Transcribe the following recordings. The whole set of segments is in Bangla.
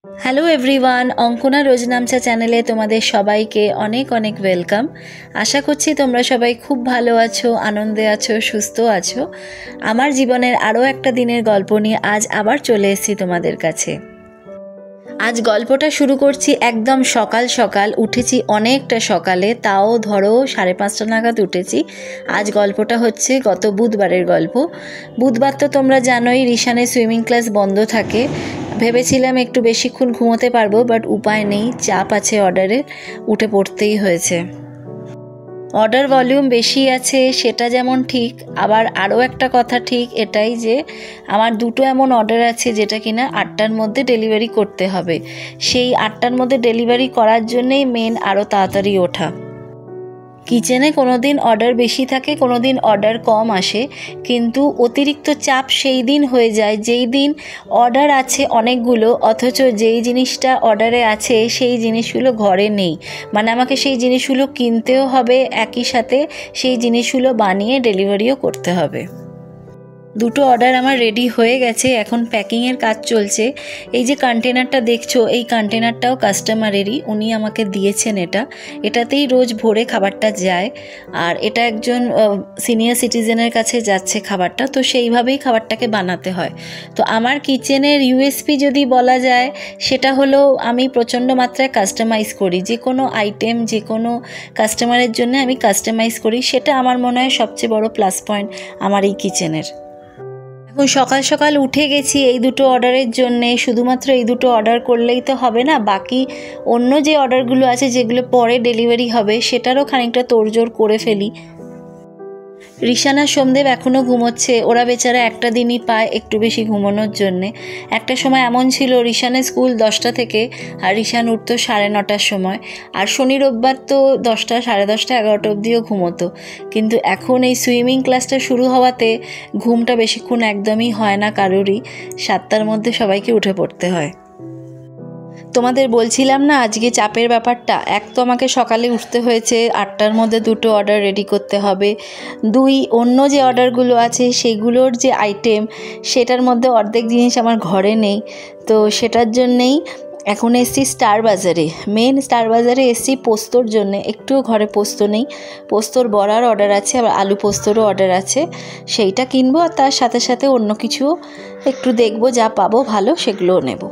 হ্যালো এভরিওয়ান, অঙ্কনা রোজনামচা চ্যানেলে তোমাদের সবাইকে অনেক অনেক ওয়েলকাম। আশা করছি তোমরা সবাই খুব ভালো আছো, আনন্দে আছো, সুস্থ আছো। আমার জীবনের আরও একটা দিনের গল্প নিয়ে আজ আবার চলে এসেছি তোমাদের কাছে। আজ গল্পটা শুরু করছি একদম সকাল সকাল। উঠেছি অনেকটা সকালে, তাও ধরো 5:30 নাগাদ উঠেছি। আজ গল্পটা হচ্ছে গত বুধবারের গল্প। বুধবার তো তোমরা জানোই রিশানের সুইমিং ক্লাস বন্ধ থাকে। ভেবেছিলাম একটু বেশিক্ষণ ঘুমোতে পারবো, বাট উপায় নেই, চাপ আছে অর্ডারের, উঠে পড়তেই হয়েছে। অর্ডার ভলিউম বেশি আছে সেটা যেমন ঠিক, আবার আরও একটা কথা ঠিক এটাই যে আমার দুটো এমন অর্ডার আছে যেটা কিনা 8টার মধ্যে ডেলিভারি করতে হবে। সেই 8টার মধ্যে ডেলিভারি করার জন্যেই মেন আরও তাড়াতাড়ি ওঠা। কিচেনে কোনো দিন অর্ডার বেশি থাকে, কোনো দিন অর্ডার কম আসে, কিন্তু অতিরিক্ত চাপ সেই দিন হয়ে যায় যেই দিন অর্ডার আছে অনেকগুলো, অথচ যেই জিনিসটা অর্ডারে আছে সেই জিনিসগুলো ঘরে নেই। মানে আমাকে সেই জিনিসগুলো কিনতেও হবে, একই সাথে সেই জিনিসগুলো বানিয়ে ডেলিভারিও করতে হবে। দুটো অর্ডার আমার রেডি হয়ে গেছে, এখন প্যাকিংয়ের কাজ চলছে। এই যে কন্টেনারটা দেখছো, এই কন্টেনারটাও কাস্টমারেরই, উনি আমাকে দিয়েছেন। এটাতেই রোজ ভোরে খাবারটা যায়, আর এটা একজন সিনিয়র সিটিজেনের কাছে যাচ্ছে খাবারটা, তো সেইভাবেই খাবারটাকে বানাতে হয়। তো আমার কিচেনের ইউএসপি যদি বলা যায় সেটা হলো আমি প্রচণ্ড মাত্রায় কাস্টমাইজ করি। যে কোনো আইটেম যে কোনো কাস্টমারের জন্য আমি কাস্টমাইজ করি, সেটা আমার মনে হয় সবচেয়ে বড় প্লাস পয়েন্ট আমার এই কিচেনের। এখন সকাল সকাল উঠে গেছি এই দুটো অর্ডারের জন্যে। শুধুমাত্র এই দুটো অর্ডার করলেই তো হবে না, বাকি অন্য যে অর্ডারগুলো আছে যেগুলো পরে ডেলিভারি হবে সেটারও খানিকটা তোড়জোড় করে ফেলি। রিশানা সোমদেব এখনও ঘুমোচ্ছে, ওরা বেচারা একটা দিনই পায় একটু বেশি ঘুমানোর জন্যে। একটা সময় এমন ছিল রিশানের স্কুল 10টা থেকে, আর রিশান উঠতো 9:30টার সময়, আর শনি রোববার তো 10টা, 10:30, 11টা অবধিও ঘুমোতো। কিন্তু এখন এই সুইমিং ক্লাসটা শুরু হওয়াতে ঘুমটা বেশিক্ষণ একদমই হয় না কারোরই, 7টার মধ্যে সবাইকে উঠে পড়তে হয়। তোমাদের বলছিলাম না আজকে চাপের ব্যাপারটা। এক তো আমাকে সকালে উঠতে হয়েছে, 8টার মধ্যে দুটো অর্ডার রেডি করতে হবে। অন্য যে অর্ডারগুলো আছে সেগুলোর যে আইটেম, সেটার মধ্যে অর্ধেক জিনিস আমার ঘরে নেই। তো সেটার জন্যেই এখন এসছি স্টার বাজারে। মেন স্টার বাজারে এসছি পোস্তর জন্যে। একটুও ঘরে পোস্ত নেই। পোস্তর বড়ার অর্ডার আছে, আবার আলু পোস্তরও অর্ডার আছে, সেইটা কিনবো। আর তার সাথে সাথে অন্য কিছুও একটু দেখবো, যা পাবো ভালো সেগুলোও নেব।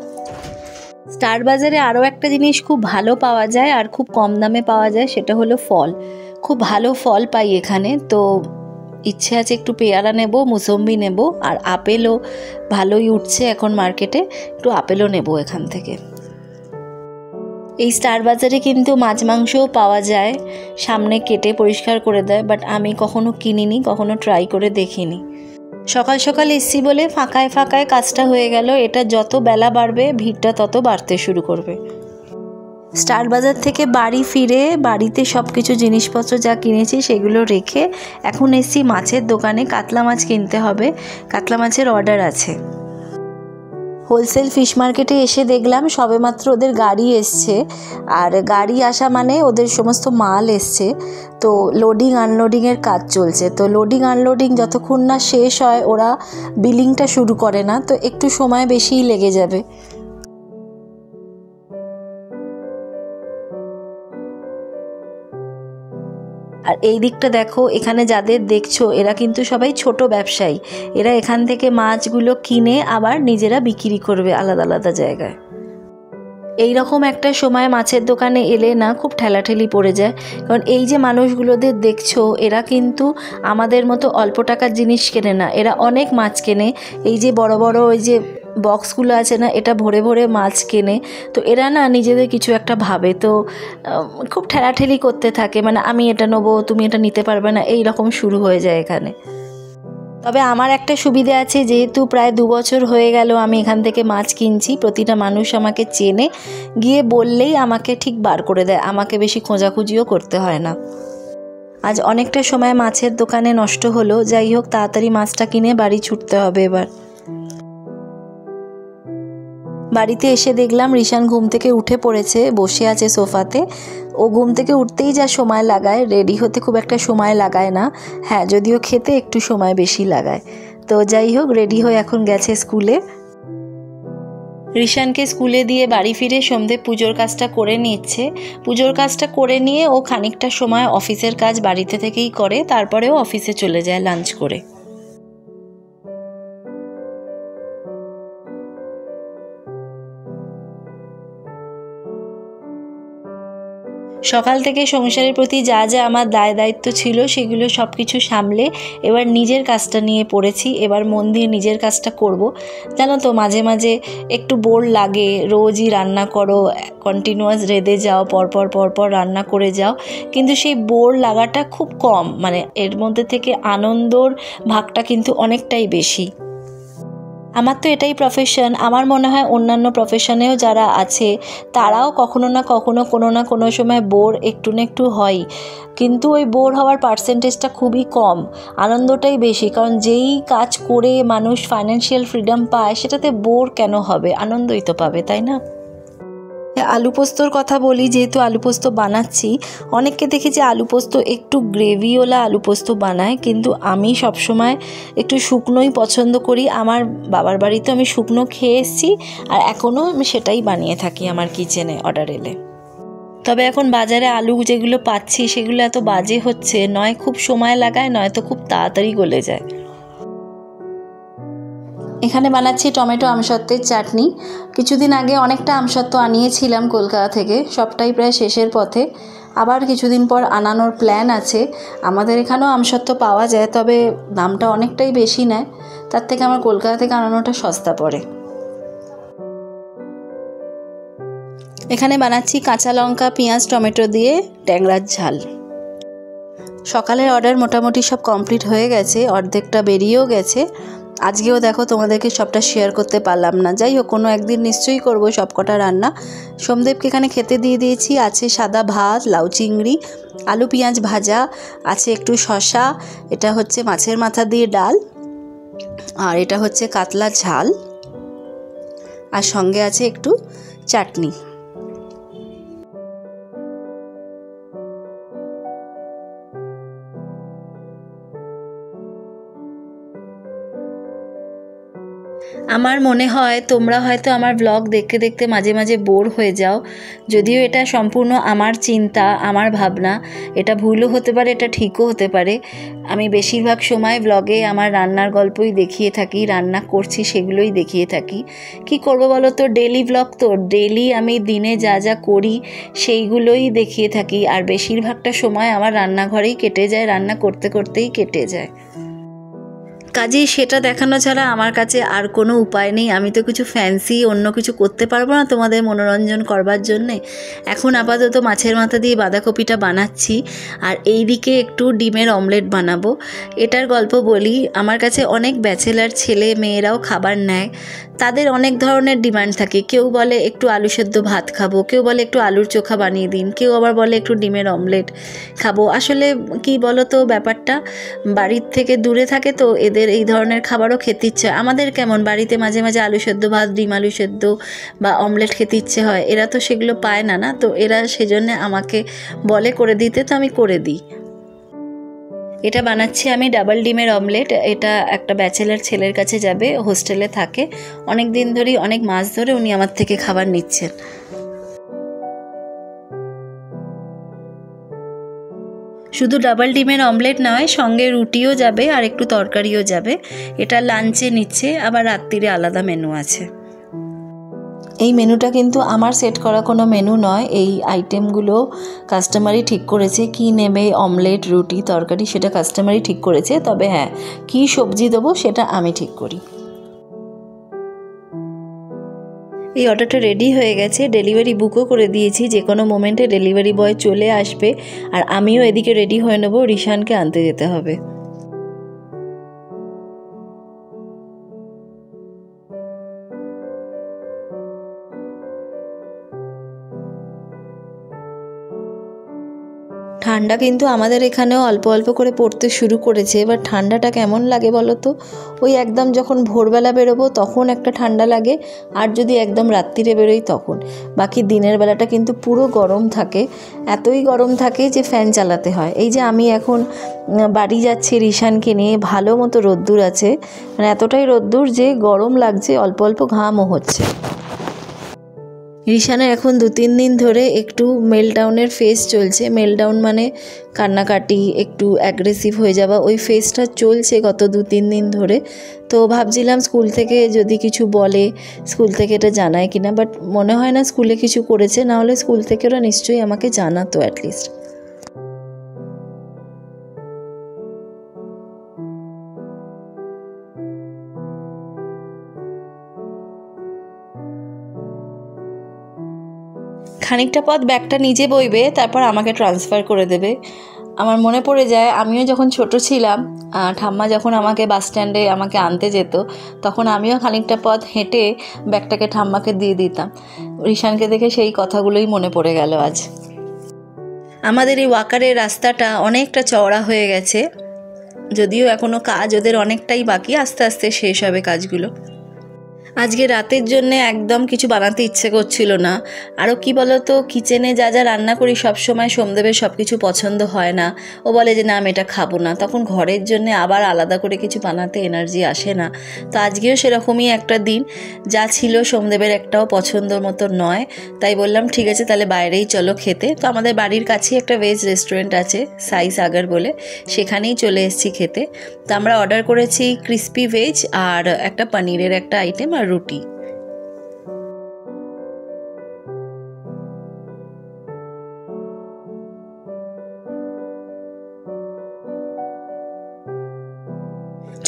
স্টার বাজারে আরও একটা জিনিস খুব ভালো পাওয়া যায় আর খুব কম দামে পাওয়া যায়, সেটা হলো ফল। খুব ভালো ফল পাই এখানে। তো ইচ্ছে আছে একটু পেয়ারা নেব, মুসম্বি নেব, আর আপেলও ভালোই উঠছে এখন মার্কেটে, একটু আপেলও নেব এখান থেকে। এই স্টার বাজারে কিন্তু মাছ মাংসও পাওয়া যায়, সামনে কেটে পরিষ্কার করে দেয়, বাট আমি কখনো কিনিনি, কখনো ট্রাই করে দেখিনি। সকাল সকাল এসছি বলে ফাঁকায় ফাঁকায় কাজটা হয়ে গেল। এটা যত বেলা বাড়বে ভিড়টা তত বাড়তে শুরু করবে। স্টার বাজার থেকে বাড়ি ফিরে বাড়িতে সব কিছু জিনিসপত্র যা কিনেছি সেগুলো রেখে এখন এসছি মাছের দোকানে। কাতলা মাছ কিনতে হবে, কাতলা মাছের অর্ডার আছে। হোলসেল ফিশ মার্কেটে এসে দেখলাম সবেমাত্র ওদের গাড়ি এসছে, আর গাড়ি আসা মানে ওদের সমস্ত মাল এসছে। তো লোডিং আনলোডিংয়ের কাজ চলছে। তো লোডিং আনলোডিং যতক্ষণ না শেষ হয় ওরা বিলিংটা শুরু করে না, তো একটু সময় বেশিই লেগে যাবে। আর এই দিকটা দেখো, এখানে যাদের দেখছো এরা কিন্তু সবাই ছোট ব্যবসায়ী। এরা এখান থেকে মাছগুলো কিনে আবার নিজেরা বিক্রি করবে আলাদা আলাদা জায়গায়। এই রকম একটা সময় মাছের দোকানে এলে না খুব ঠেলাঠেলি পড়ে যায়, কারণ এই যে মানুষগুলোদের দেখছো এরা কিন্তু আমাদের মতো অল্প টাকার জিনিস কেনে না, এরা অনেক মাছ কেনে। এই যে বড় বড় ওই যে বক্সগুলো আছে না, এটা ভরে ভরে মাছ কেনে। তো এরা না নিজেদের কিছু একটা ভাবে, তো খুব ঠেলাঠেলি করতে থাকে, মানে আমি এটা নেবো, তুমি এটা নিতে পারবে না, এই রকম শুরু হয়ে যায় এখানে। তবে আমার একটা সুবিধা আছে, যেহেতু প্রায় 2 বছর হয়ে গেল আমি এখান থেকে মাছ কিনছি, প্রতিটা মানুষ আমাকে চেনে, গিয়ে বললেই আমাকে ঠিক বার করে দেয়, আমাকে বেশি খোঁজাখুঁজিও করতে হয় না। আজ অনেকটা সময় মাছের দোকানে নষ্ট হলো, যাই হোক তাড়াতাড়ি মাছটা কিনে বাড়ি ছুটতে হবে এবার। বাড়িতে এসে দেখলাম রিশান ঘুম থেকে উঠে পড়েছে, বসে আছে সোফাতে। ও ঘুম থেকে উঠতেই যা সময় লাগায়, রেডি হতে খুব একটা সময় লাগায় না। হ্যাঁ, যদিও খেতে একটু সময় বেশি লাগায়। তো যাই হোক, রেডি হয়ে এখন গেছে স্কুলে। ঋষানকে স্কুলে দিয়ে বাড়ি ফিরে সন্ধে পুজোর কাজটা করে নিচ্ছে। পুজোর কাজটা করে নিয়ে ও খানিকটা সময় অফিসের কাজ বাড়িতে থেকেই করে, তারপরেও অফিসে চলে যায় লাঞ্চ করে। সকাল থেকে সংসারের প্রতি যা যা আমার দায় দায়িত্ব ছিল সেগুলো সব কিছু সামলে এবার নিজের কাজটা নিয়ে পড়েছি। এবার মন দিয়ে নিজের কাজটা করব। জানো তো, মাঝে মাঝে একটু বোর লাগে, রোজই রান্না করো, কন্টিনিউয়াস রেঁধে যাও, পরপর রান্না করে যাও, কিন্তু সেই বোর লাগাটা খুব কম, মানে এর মধ্যে থেকে আনন্দর ভাগটা কিন্তু অনেকটাই বেশি। আমার তো এটাই প্রফেশন, আমার মনে হয় অন্যান্য প্রফেশনেও যারা আছে তারাও কখনো না কখনো কোনো না কোনো সময় বোর একটু না একটু হয়, কিন্তু ওই বোর হওয়ার পার্সেন্টেজটা খুবই কম, আনন্দটাই বেশি। কারণ যেই কাজ করে মানুষ ফাইন্যান্সিয়াল ফ্রিডম পায় সেটাতে বোর কেন হবে, আনন্দই তো পাবে, তাই না? আলু পোস্তর কথা বলি, যেহেতু আলু পোস্ত বানাচ্ছি, অনেককে দেখেছি আলু পোস্ত একটু গ্রেভিওয়ালা আলু পোস্ত বানায়, কিন্তু আমি সবসময় একটু শুকনোই পছন্দ করি। আমার বাবার বাড়িতে আমি শুকনো খেয়ে এসেছি, আর এখনও আমি সেটাই বানিয়ে থাকি আমার কিচেনে অর্ডার এলে। তবে এখন বাজারে আলু যেগুলো পাচ্ছি সেগুলো এত বাজে হচ্ছে, নয় খুব সময় লাগায়, নয়তো খুব তাড়াতাড়ি গলে যায়। এখানে বানাচ্ছি টমেটো আমসত্ত্বের চাটনি। কিছুদিন আগে অনেকটা আমসত্ত্ব আনিয়েছিলাম কলকাতা থেকে, সবটাই প্রায় শেষের পথে। আবার কিছুদিন পর আনানোর প্ল্যান আছে। আমাদের এখানেও আমসত্ত্ব পাওয়া যায়, তবে দামটা অনেকটাই বেশি নেয়, তার থেকে আমার কলকাতা থেকে আনানোটা সস্তা পড়ে। এখানে বানাচ্ছি কাঁচা লঙ্কা, পেঁয়াজ, টমেটো দিয়ে ট্যাংরার ঝাল। সকালের অর্ডার মোটামুটি সব কমপ্লিট হয়ে গেছে, অর্ধেকটা বেরিয়েও গেছে। আজকেও দেখো তোমাদেরকে সবটা শেয়ার করতে পারলাম না, যাই হোক কোনো একদিন নিশ্চয়ই করবো সব কটা রান্না। সোমদেবকে এখানে খেতে দিয়ে দিয়েছি। আছে সাদা ভাত, লাউ চিংড়ি, আলু পেঁয়াজ ভাজা, আছে একটু শসা, এটা হচ্ছে মাছের মাথা দিয়ে ডাল, আর এটা হচ্ছে কাতলা ঝাল, আর সঙ্গে আছে একটু চাটনি। আমার মনে হয় তোমরা হয়তো আমার ব্লগ দেখতে দেখতে মাঝে মাঝে বোর হয়ে যাও, যদিও এটা সম্পূর্ণ আমার চিন্তা, আমার ভাবনা। এটা ভুলও হতে পারে, এটা ঠিকও হতে পারে। আমি বেশিরভাগ সময় ব্লগে আমার রান্নার গল্পই দেখিয়ে থাকি, রান্না করছি সেগুলোই দেখিয়ে থাকি। কি করব বলো তো, ডেলি ব্লগ তো, ডেলি আমি দিনে যা যা করি সেইগুলোই দেখিয়ে থাকি, আর বেশিরভাগটা সময় আমার রান্নাঘরেই কেটে যায়, রান্না করতে করতেই কেটে যায়। কাজেই সেটা দেখানো ছাড়া আমার কাছে আর কোনো উপায় নেই। আমি তো কিছু ফ্যান্সি অন্য কিছু করতে পারবো না তোমাদের মনোরঞ্জন করবার জন্যে। এখন আপাতত মাছের মাথা দিয়ে বাঁধাকপিটা বানাচ্ছি, আর এই দিকে একটু ডিমের অমলেট বানাবো। এটার গল্প বলি, আমার কাছে অনেক ব্যাচেলার ছেলে মেয়েরাও খাবার নেয়, তাদের অনেক ধরনের ডিমান্ড থাকে। কেউ বলে একটু আলু সেদ্ধ ভাত খাবো, কেউ বলে একটু আলুর চোখা বানিয়ে দিন, কেউ আবার বলে একটু ডিমের অমলেট খাবো। আসলে কি বলো তো, ব্যাপারটা বাড়ির থেকে দূরে থাকে তো এদের এই ধরনের খাবারও খেতে ইচ্ছে। আমাদের কেমন বাড়িতে মাঝে মাঝে আলু সেদ্ধ ভাত, ডিম আলু সেদ্ধ বা অমলেট খেতে ইচ্ছে হয়, এরা তো সেগুলো পায় না, তো এরা সেজন্য আমাকে বলে করে দিতে, তো আমি করে দিই। এটা বানাচ্ছি আমি ডাবল ডিমের অমলেট। এটা একটা ব্যাচেলার ছেলের কাছে যাবে, হোস্টেলে থাকে, অনেক দিন ধরেই, অনেক মাস ধরে উনি আমার থেকে খাবার নিচ্ছেন। শুধু ডাবল ডিমের অমলেট নয়, সঙ্গে রুটিও যাবে আর একটু তরকারিও যাবে। এটা লাঞ্চে নিচ্ছে, আবার রাত্রিরে আলাদা মেনু আছে। এই মেনুটা কিন্তু আমার সেট করা কোনো মেনু নয়, এই আইটেমগুলো কাস্টমারই ঠিক করেছে। কি নেবে, অমলেট, রুটি, তরকারি, সেটা কাস্টমারই ঠিক করেছে। তবে হ্যাঁ, কি সবজি দেবো সেটা আমি ঠিক করি। এই অর্ডারটা রেডি হয়ে গেছে, ডেলিভারি বুকও করে দিয়েছি, যে কোনো মোমেন্টে ডেলিভারি বয় চলে আসবে। আর আমিও এদিকে রেডি হয়ে নেবো, ঋষানকে আনতে যেতে হবে। ঠান্ডা কিন্তু আমাদের এখানেও অল্প অল্প করে পড়তে শুরু করেছে। এবার ঠান্ডাটা কেমন লাগে বলো তো, ওই একদম যখন ভোরবেলা বেরোবো তখন একটা ঠান্ডা লাগে, আর যদি একদম রাত্রিরে বেরোই তখন। বাকি দিনের বেলাটা কিন্তু পুরো গরম থাকে, এতই গরম থাকে যে ফ্যান চালাতে হয়। এই যে আমি এখন বাড়ি যাচ্ছি ঋষানকে নিয়ে, ভালো মতো রোদ্দুর আছে, মানে এতটাই রোদ্দুর যে গরম লাগছে, অল্প অল্প ঘামও হচ্ছে। রিশানের এখন 2-3 দিন ধরে একটু মেলডাউনের ফেজ চলছে। মেলডাউন মানে কান্নাকাটি, একটু অ্যাগ্রেসিভ হয়ে যাওয়া, ওই ফেজটা চলছে গত 2-3 দিন ধরে। তো ভাবছিলাম স্কুল থেকে যদি কিছু বলে, স্কুল থেকে এটা জানায় কিনা, বাট মনে হয় না স্কুলে কিছু করেছে, নাহলে স্কুল থেকে ওরা নিশ্চয়ই আমাকে জানাতো অ্যাটলিস্ট। খানিকটা পথ ব্যাগটা নিজে বইবে, তারপর আমাকে ট্রান্সফার করে দেবে। আমার মনে পড়ে যায় আমিও যখন ছোট ছিলাম, ঠাম্মা যখন আমাকে বাস স্ট্যান্ডে আমাকে আনতে যেত, তখন আমিও খানিকটা পথ হেঁটে ব্যাগটাকে ঠাম্মাকে দিয়ে দিতাম। রিশানকে দেখে সেই কথাগুলোই মনে পড়ে গেল আজ। আমাদের এই ওয়াকারের রাস্তাটা অনেকটা চওড়া হয়ে গেছে, যদিও এখনও কাজ ওদের অনেকটাই বাকি, আস্তে আস্তে শেষ হবে কাজগুলো। আজকে রাতের জন্যে একদম কিছু বানাতে ইচ্ছে করছিল না। আরও কি বলো তো, কিচেনে যা যা রান্না করি সবসময় সোমদেবের সব কিছু পছন্দ হয় না। ও বলে যে না আমি এটা খাবো না, তখন ঘরের জন্যে আবার আলাদা করে কিছু বানাতে এনার্জি আসে না। তো আজকেও সেরকমই একটা দিন, যা ছিল সোমদেবের একটাও পছন্দর মতো নয়। তাই বললাম ঠিক আছে তাহলে বাইরেই চলো খেতে। তো আমাদের বাড়ির কাছেই একটা ভেজ রেস্টুরেন্ট আছে, সাই সাগর বলে, সেখানেই চলে এসেছি খেতে। তো আমরা অর্ডার করেছি ক্রিস্পি ভেজ আর একটা পনিরের একটা আইটেম আর রুটি।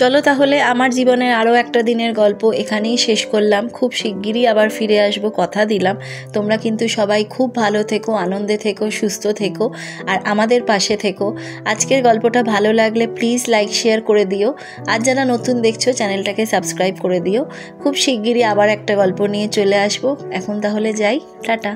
চলো তাহলে আমার জীবনের আরও একটা দিনের গল্প এখানেই শেষ করলাম। খুব শিগগিরই আবার ফিরে আসবো, কথা দিলাম। তোমরা কিন্তু সবাই খুব ভালো থেকো, আনন্দে থেকো, সুস্থ থেকো আর আমাদের পাশে থেকো। আজকের গল্পটা ভালো লাগলে প্লিজ লাইক শেয়ার করে দিও। আর যারা নতুন দেখছো চ্যানেলটাকে সাবস্ক্রাইব করে দিও। খুব শিগগিরই আবার একটা গল্প নিয়ে চলে আসবো। এখন তাহলে যাই, টাটা।